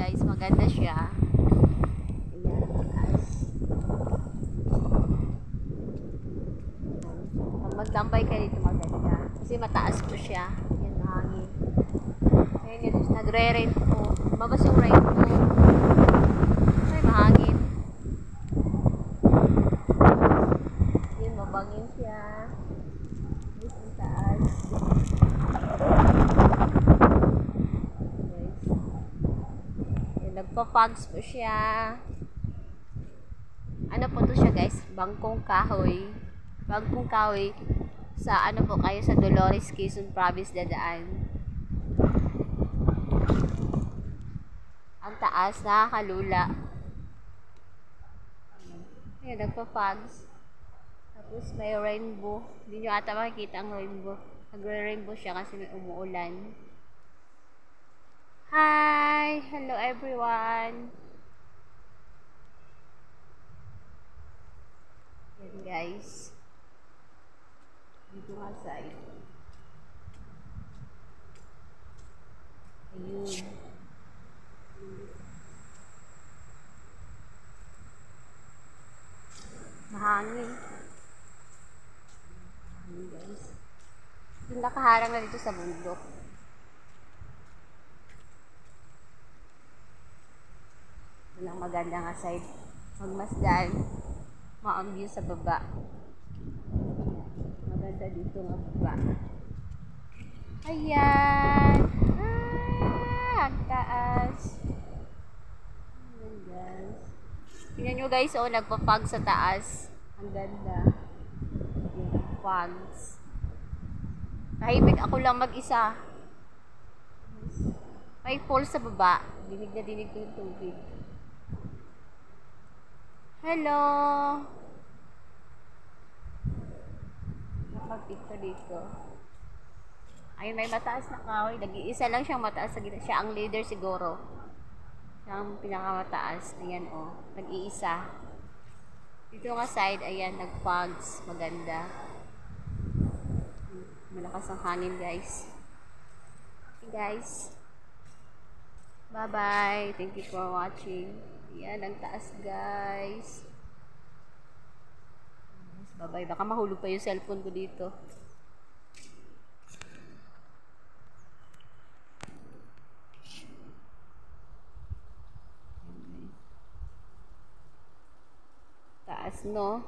guys, maganda siya. Ayan, mataas. Pag magtambay kayo dito maganda. Kasi mataas po siya. Ayan, mahangin. Ayan yun, nagre-rain po. Mabas yung rain po. Ay, mahangin. Ayan, mabangin siya. Ayan, ang taas. Nagpa-fogs po siya. Ano po to siya guys? Bangkong kahoy. Bangkong kahoy sa ano po kayo sa Dolores, Quezon Province dadaan. Ang taas, nakakalula. Ayan, nagpa-fogs. Tapos may rainbow. Hindi nyo ata makikita ang rainbow. Nagre-rainbow siya kasi may umuulan. Hi! Hello everyone! Yan guys. Dito nga side. Ayun. Mahangin. Mahangin guys. Yung nakaharang na dito sa bundok. Walang maganda nga side. Magmasdan. Ma-view sa baba. Maganda dito nga baba. Ayan! Ah! Ang taas. Ayan guys. Tingnan nyo guys, oh, nagpa-fog sa taas. Ang ganda. Ayan, fogs. Tahimik ako lang mag-isa. May falls sa baba. Dinig na dinig ko yung tubig. Hello! Nakapicture dito. Ayun, may mataas na kahoy. Nag-iisa lang siyang mataas sa gitna. Siya ang leader siguro. Siya ang pinakamataas. Ayan o. Nag-iisa. Dito nga side, ayan, nag-fogs. Maganda. Malakas ang hangin guys. Okay guys. Bye-bye. Thank you for watching. Ayan, ang taas guys. Bye-bye. Baka mahulog pa yung cellphone ko dito. Taas no?